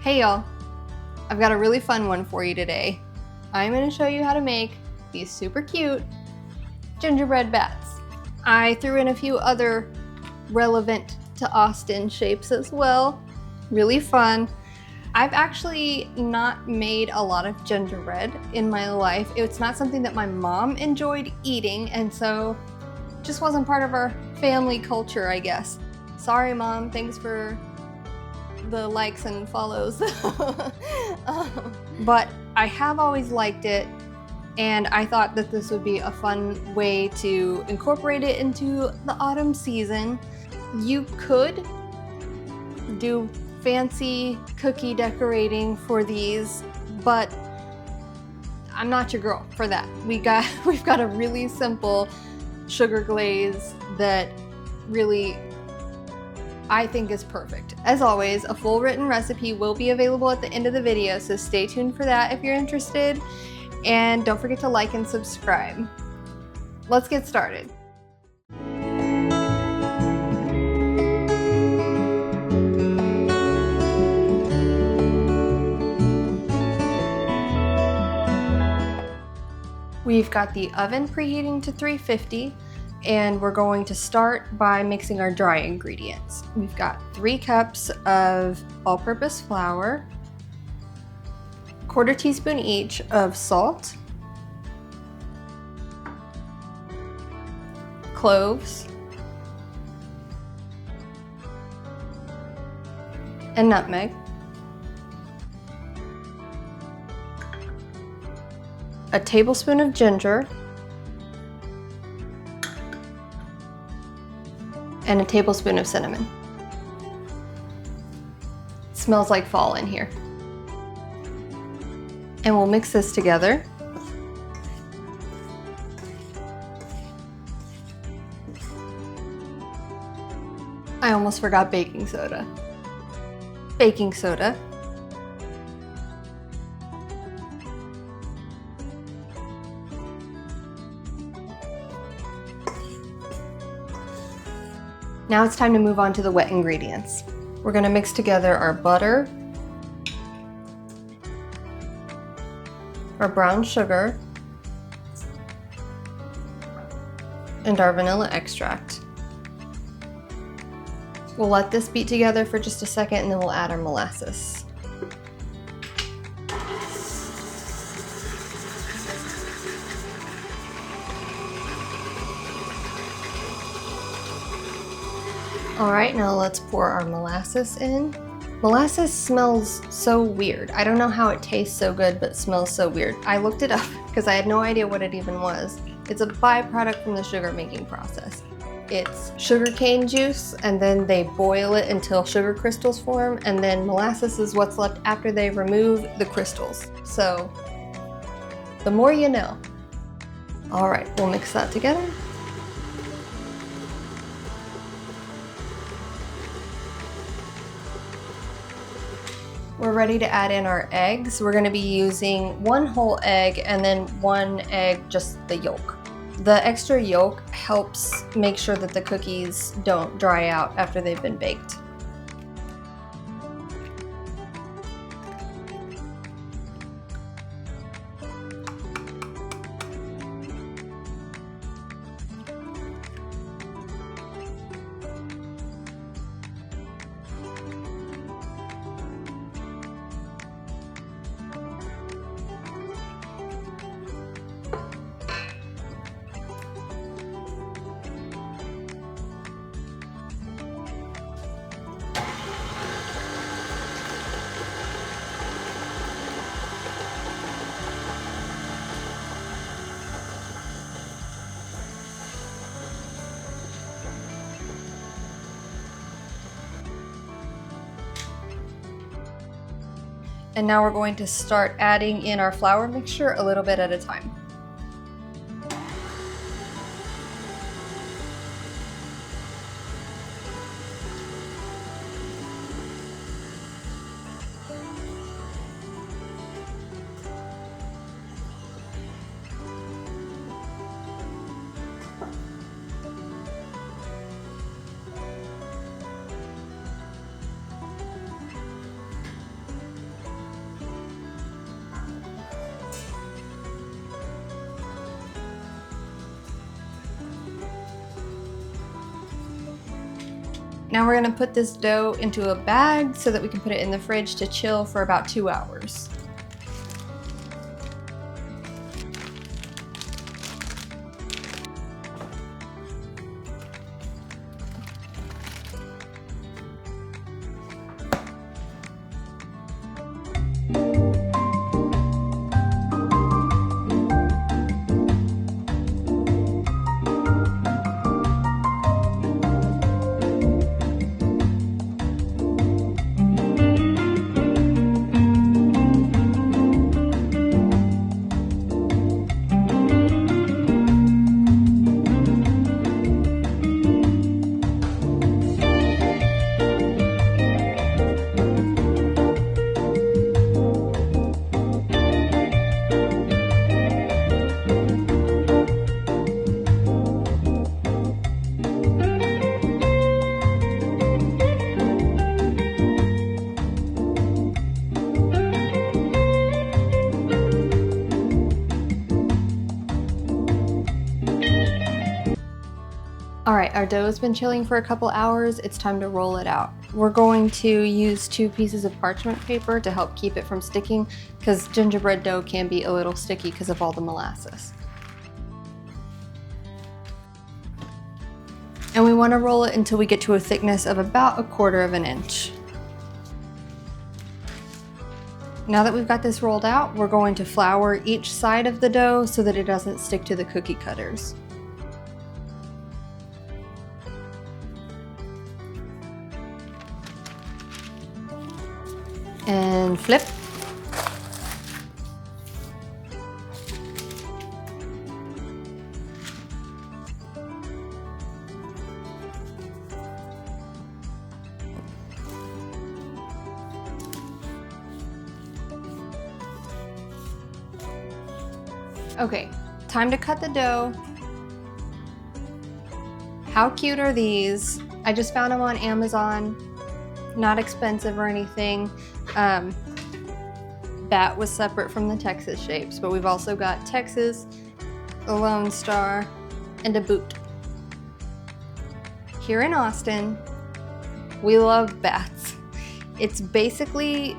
Hey y'all, I've got a really fun one for you today. I'm going to show you how to make these super cute gingerbread bats. I threw in a few other relevant to Austin shapes as well. Really fun. I've actually not made a lot of gingerbread in my life. It's not something that my mom enjoyed eating, and so it just wasn't part of our family culture, I guess. Sorry, Mom. Thanks for the likes and follows. But I have always liked it, and I thought that this would be a fun way to incorporate it into the autumn season. You could do fancy cookie decorating for these, but I'm not your girl for that. We've got a really simple sugar glaze that really I think is perfect. As always, a full written recipe will be available at the end of the video, so stay tuned for that if you're interested. And don't forget to like and subscribe. Let's get started. We've got the oven preheating to 350. And we're going to start by mixing our dry ingredients. We've got 3 cups of all-purpose flour, 1/4 teaspoon each of salt, cloves, and nutmeg, a tablespoon of ginger, and a tablespoon of cinnamon. It smells like fall in here. And we'll mix this together. I almost forgot baking soda. Baking soda. Now it's time to move on to the wet ingredients. We're going to mix together our butter, our brown sugar, and our vanilla extract. We'll let this beat together for just a second, and then we'll add our molasses. All right, now let's pour our molasses in. Molasses smells so weird. I don't know how it tastes so good, but smells so weird. I looked it up because I had no idea what it even was. It's a byproduct from the sugar making process. It's sugarcane juice, and then they boil it until sugar crystals form, and then molasses is what's left after they remove the crystals. So, the more you know. All right, we'll mix that together. We're ready to add in our eggs. We're gonna be using 1 whole egg and then 1 egg, just the yolk. The extra yolk helps make sure that the cookies don't dry out after they've been baked. And now we're going to start adding in our flour mixture a little bit at a time. now we're gonna put this dough into a bag so that we can put it in the fridge to chill for about 2 hours. All right, our dough has been chilling for a couple hours. It's time to roll it out. We're going to use 2 pieces of parchment paper to help keep it from sticking, because gingerbread dough can be a little sticky because of all the molasses. And we want to roll it until we get to a thickness of about 1/4 inch. Now that we've got this rolled out, we're going to flour each side of the dough so that it doesn't stick to the cookie cutters. And flip. Okay, time to cut the dough. How cute are these? I just found them on Amazon. Not expensive or anything. That was separate from the Texas shapes, but we've also got Texas, a Lone Star, and a boot. Here in Austin, we love bats. It's basically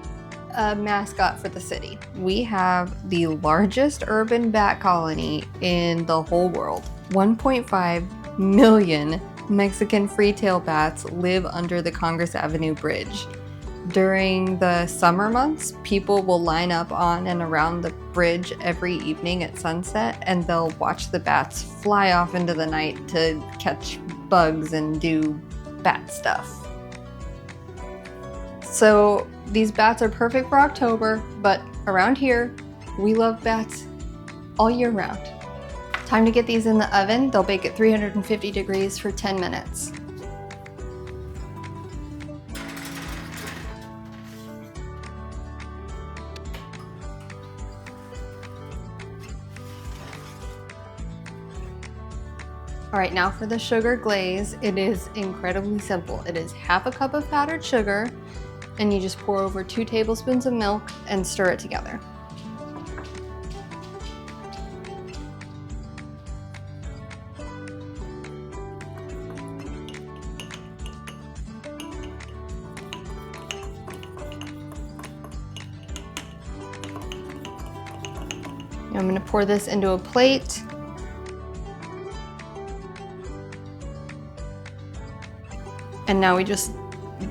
a mascot for the city. We have the largest urban bat colony in the whole world. 1.5 million Mexican free-tail bats live under the Congress Avenue Bridge. During the summer months, people will line up on and around the bridge every evening at sunset, and they'll watch the bats fly off into the night to catch bugs and do bat stuff. So these bats are perfect for October, but around here, we love bats all year round. Time to get these in the oven. They'll bake at 350 degrees for 10 minutes. All right, now for the sugar glaze. It is incredibly simple. It is 1/2 cup of powdered sugar, and you just pour over 2 tablespoons of milk and stir it together. Now I'm going to pour this into a plate. And now we just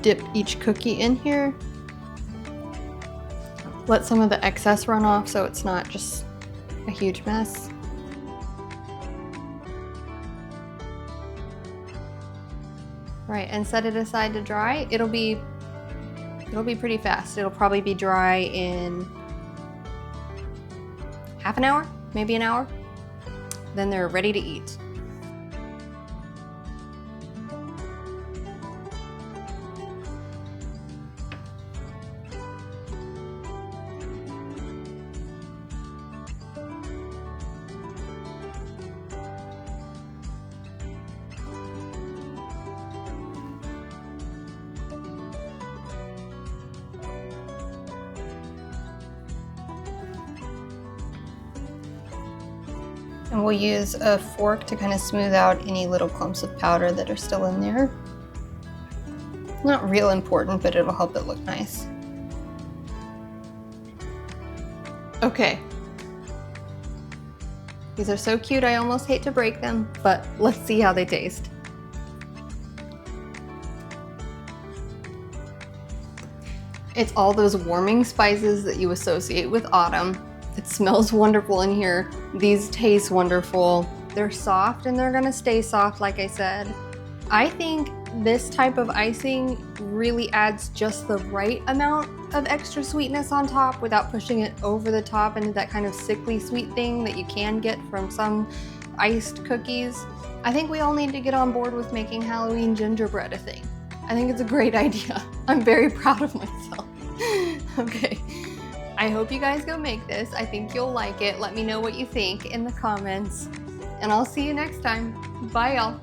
dip each cookie in here. Let some of the excess run off so it's not just a huge mess. Right, and set it aside to dry. It'll be pretty fast. It'll probably be dry in half an hour, maybe an hour. Then they're ready to eat. And we'll use a fork to kind of smooth out any little clumps of powder that are still in there. Not real important, but it'll help it look nice. Okay. These are so cute, I almost hate to break them, but let's see how they taste. It's all those warming spices that you associate with autumn. It smells wonderful in here. These taste wonderful. They're soft and they're gonna stay soft, like I said. I think this type of icing really adds just the right amount of extra sweetness on top without pushing it over the top into that kind of sickly sweet thing that you can get from some iced cookies. I think we all need to get on board with making Halloween gingerbread a thing. I think it's a great idea. I'm very proud of myself. Okay, I hope you guys go make this. I think you'll like it. Let me know what you think in the comments, and I'll see you next time. Bye, y'all.